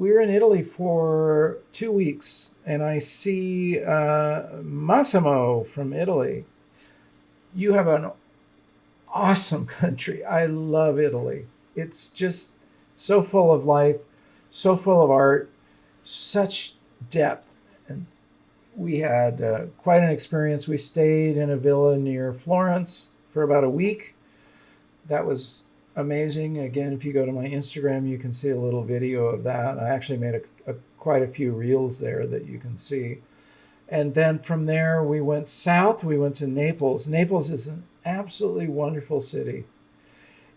we were in Italy for 2 weeks, and I see Massimo from Italy. You have an awesome country. I love Italy. It's just so full of life, so full of art, such depth. And we had quite an experience. We stayed in a villa near Florence for about a week. That was amazing. Again, if you go to my Instagram, you can see a little video of that. I actually made quite a few reels there that you can see. And then from there, we went south. We went to Naples. Naples is an absolutely wonderful city.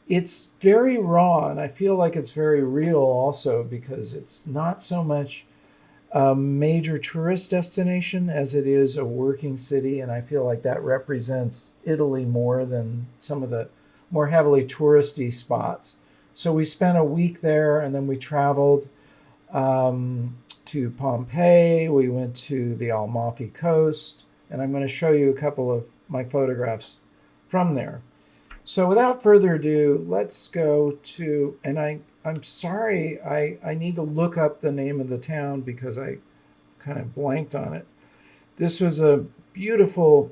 It's very raw, and I feel like it's very real also because it's not so much a major tourist destination as it is a working city. And I feel like that represents Italy more than some of the more heavily touristy spots. So we spent a week there, and then we traveled to Pompeii. We went to the Amalfi Coast, and I'm going to show you a couple of my photographs from there. So without further ado, let's go to, and I'm sorry, I need to look up the name of the town because I kind of blanked on it. This was a beautiful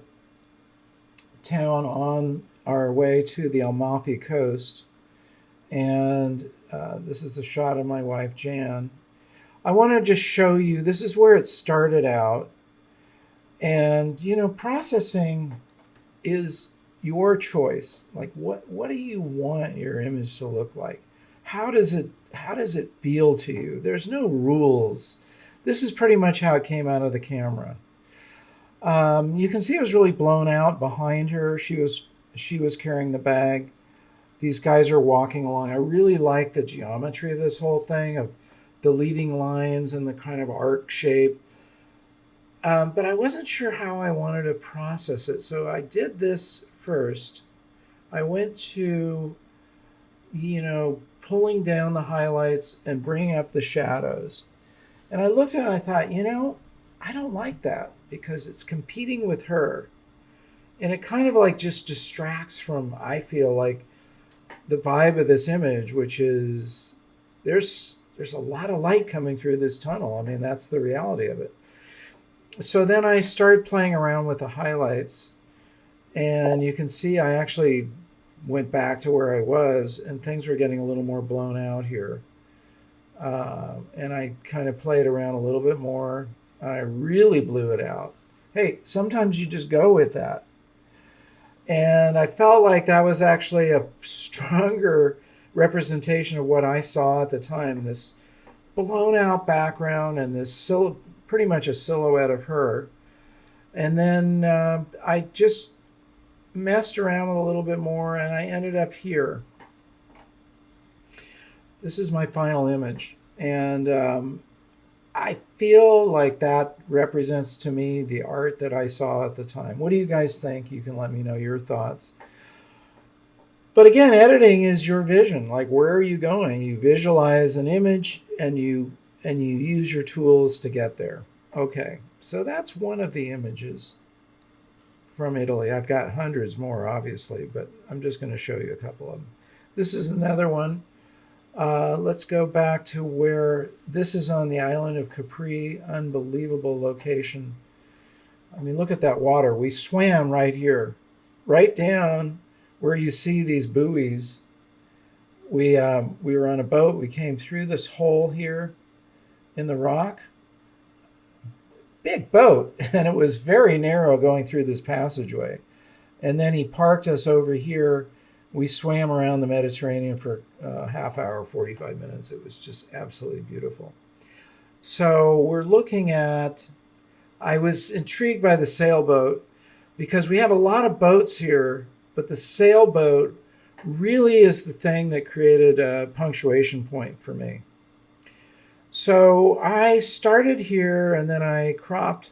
town on our way to the Amalfi Coast, and this is the shot of my wife, Jan. I want to just show you, this is where it started out. And, processing is your choice. Like, what do you want your image to look like? How does it feel to you? There's no rules. This is pretty much how it came out of the camera. You can see it was really blown out behind her. She was carrying the bag. These guys are walking along. I really like the geometry of this whole thing, of the leading lines and the kind of arc shape. But I wasn't sure how I wanted to process it. So I did this first. I went to, pulling down the highlights and bringing up the shadows. And I looked at it and I thought, I don't like that because it's competing with her. And it kind of like just distracts from, I feel like, the vibe of this image, which is there's a lot of light coming through this tunnel. I mean, that's the reality of it. So then I started playing around with the highlights, and you can see I actually went back to where I was, and things were getting a little more blown out here. And I kind of played around a little bit more. I really blew it out. Hey, sometimes you just go with that. And I felt like that was actually a stronger representation of what I saw at the time, this blown out background and this pretty much a silhouette of her. And then I just messed around with a little bit more, and I ended up here. This is my final image. And I feel like that represents to me the art that I saw at the time. What do you guys think? You can let me know your thoughts. But again, editing is your vision. Like, where are you going? You visualize an image and you use your tools to get there. Okay, so that's one of the images from Italy. I've got hundreds more, obviously, but I'm just going to show you a couple of them. This is another one. Let's go back to where this is on the island of Capri. Unbelievable location. I mean, look at that water. We swam right here, right down where you see these buoys. We were on a boat. We came through this hole here in the rock. Big boat, and it was very narrow going through this passageway. And then he parked us over here. We swam around the Mediterranean for a half hour, 45 minutes. It was just absolutely beautiful. So we're looking at, I was intrigued by the sailboat because we have a lot of boats here, but the sailboat really is the thing that created a punctuation point for me. So I started here and then I cropped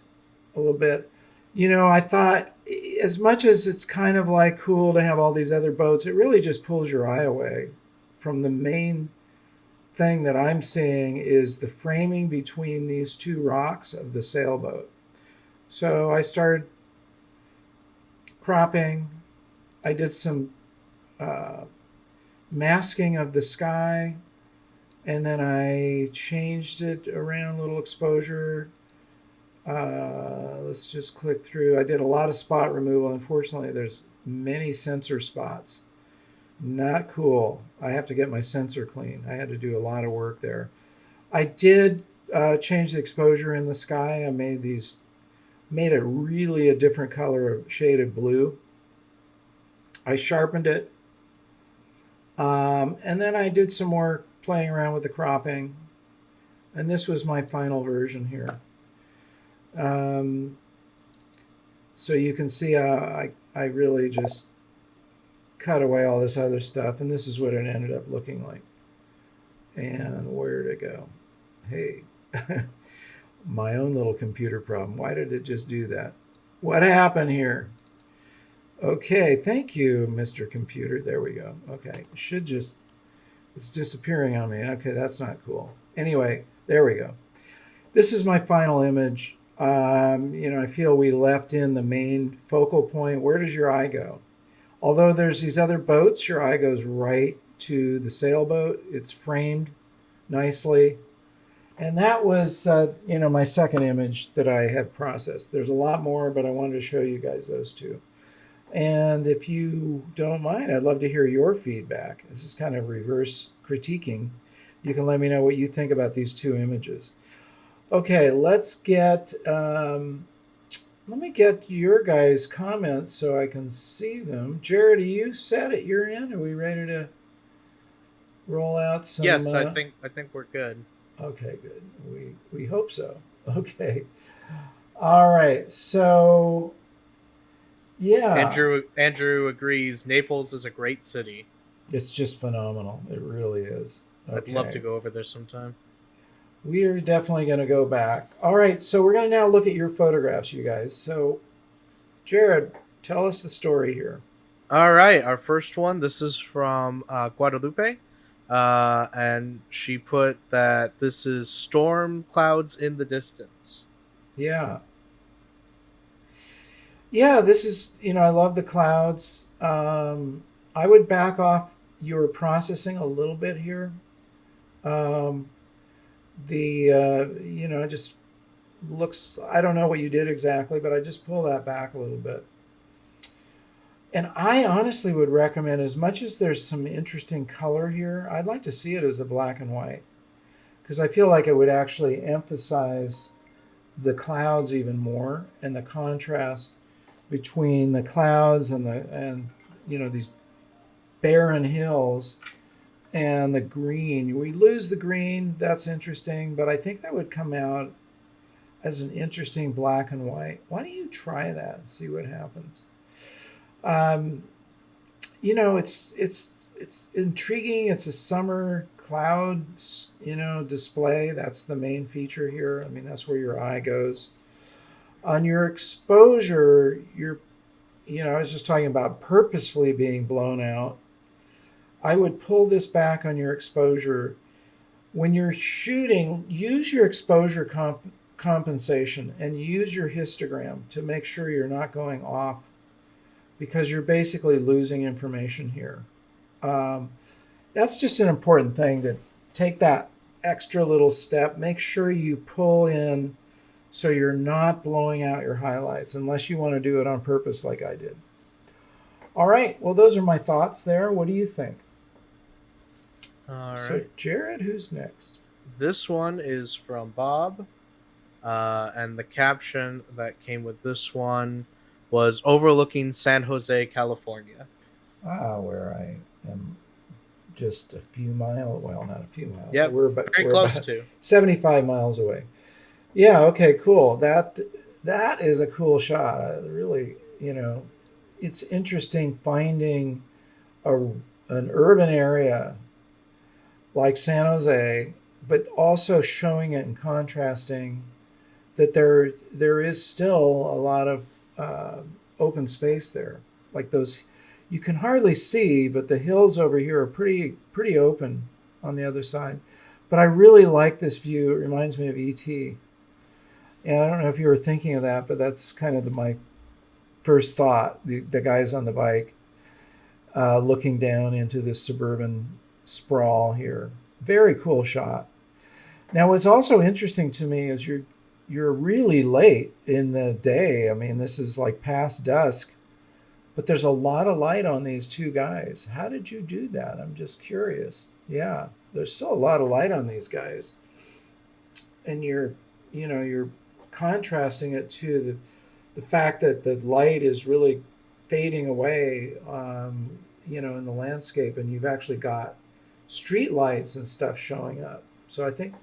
a little bit. I thought, as much as it's kind of like cool to have all these other boats, it really just pulls your eye away from the main thing that I'm seeing is the framing between these two rocks of the sailboat. So I started cropping. I did some masking of the sky. And then I changed it around, a little exposure. Let's just click through. I did a lot of spot removal. Unfortunately, there's many sensor spots. Not cool. I have to get my sensor clean. I had to do a lot of work there. I did change the exposure in the sky. I made it really a different color of shade of blue. I sharpened it. And then I did some more playing around with the cropping. And this was my final version here. So you can see I really just cut away all this other stuff. And this is what it ended up looking like. And where'd it go? Hey, my own little computer problem. Why did it just do that? What happened here? Okay, thank you, Mr. Computer. There we go. Okay, it's disappearing on me. Okay, that's not cool. Anyway, there we go. This is my final image. I feel we left in the main focal point. Where does your eye go? Although there's these other boats, your eye goes right to the sailboat. It's framed nicely. And that was, my second image that I have processed. There's a lot more, but I wanted to show you guys those two. And if you don't mind, I'd love to hear your feedback. This is kind of reverse critiquing. You can let me know what you think about these two images. Okay, let me get your guys' comments so I can see them. Jared, are you set at your end? Are we ready to roll out some? Yes, I think we're good. Okay, good. We hope so. Okay. All right. So, yeah, Andrew agrees. Naples is a great city. it's just phenomenal. It really is. I'd love to Okay. go over there sometime. We are definitely going to go back. All right. So, we're going to now look at your photographs, you guys. So, Jared, tell us the story here. All right, our first one. This is from Guadalupe, and she put that this is storm clouds in the distance. Yeah. Yeah, this is, I love the clouds. I would back off your processing a little bit here. Um, it just looks, I don't know what you did exactly, but I just pull that back a little bit. And I honestly would recommend, as much as there's some interesting color here, I'd like to see it as a black and white because I feel like it would actually emphasize the clouds even more and the contrast between the clouds and these barren hills and the green. We lose the green, that's interesting, but I think that would come out as an interesting black and white. Why don't you try that and see what happens? Um, it's intriguing. It's a summer cloud, display. That's the main feature here. I mean, that's where your eye goes. On your exposure, I was just talking about purposefully being blown out. I would pull this back on your exposure. When you're shooting, use your exposure compensation and use your histogram to make sure you're not going off because you're basically losing information here. Um, that's just an important thing to take that extra little step. Make sure you pull in so you're not blowing out your highlights unless you want to do it on purpose like I did. All right. Well, those are my thoughts there. What do you think? All So, right, Jared, who's next? this one is from Bob, and the caption that came with this one was overlooking San Jose, California. Where I am just a few miles, well, not a few miles. Yep, very We're close about to. 75 miles away. Yeah, okay, cool. That is a cool shot. Really, it's interesting finding a an urban area like San Jose, but also showing it and contrasting that there is still a lot of open space there. Like those, you can hardly see, but the hills over here are pretty open on the other side. But I really like this view. It reminds me of ET. And I don't know if you were thinking of that, but that's kind of my first thought. The guys on the bike looking down into this suburban sprawl here. Very cool shot. Now, what's also interesting to me is you're really late in the day. I mean, this is like past dusk, but there's a lot of light on these two guys. How did you do that? I'm just curious. Yeah, there's still a lot of light on these guys, and you're contrasting it to the fact that the light is really fading away, in the landscape, and you've actually got street lights and stuff showing up. So I think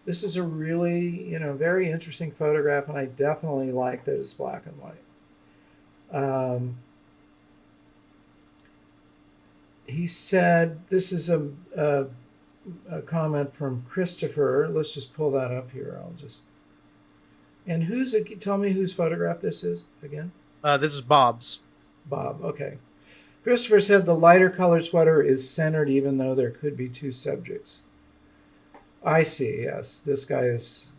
this is a really, very interesting photograph, and I definitely like that it's black and white. He said, this is a comment from Christopher. Let's just pull that up here. And tell me whose photograph this is again? This is Bob's. Bob, okay. Christopher said the lighter colored sweater is centered even though there could be two subjects. I see, yes. This guy is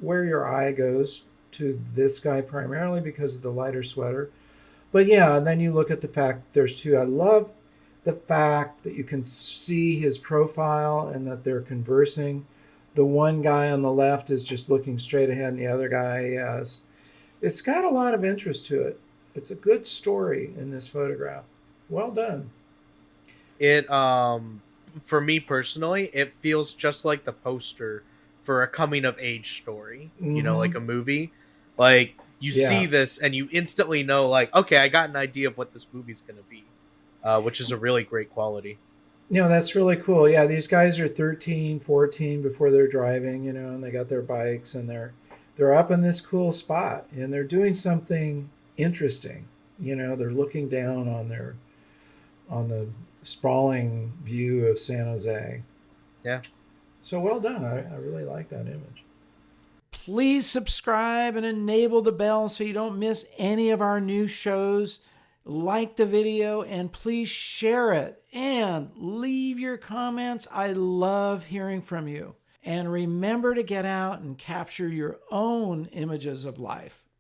where your eye goes to this guy primarily because of the lighter sweater. But yeah, and then you look at the fact that there's two. I love the fact that you can see his profile and that they're conversing. The one guy on the left is just looking straight ahead, and the other guy is. It's got a lot of interest to it. It's a good story in this photograph. Well done. It for me personally, it feels just like the poster for a coming of age story. Like a movie. Like you see Yeah. this and you instantly know, like, okay, I got an idea of what this movie's gonna be, which is a really great quality. That's really cool. Yeah, these guys are 13, 14 before they're driving, and they got their bikes and they're up in this cool spot and they're doing something interesting. They're looking down on the sprawling view of San Jose. Yeah. So well done. I really like that image. Please subscribe and enable the bell so you don't miss any of our new shows. Like the video and please share it and leave your comments. I love hearing from you. And remember to get out and capture your own images of life.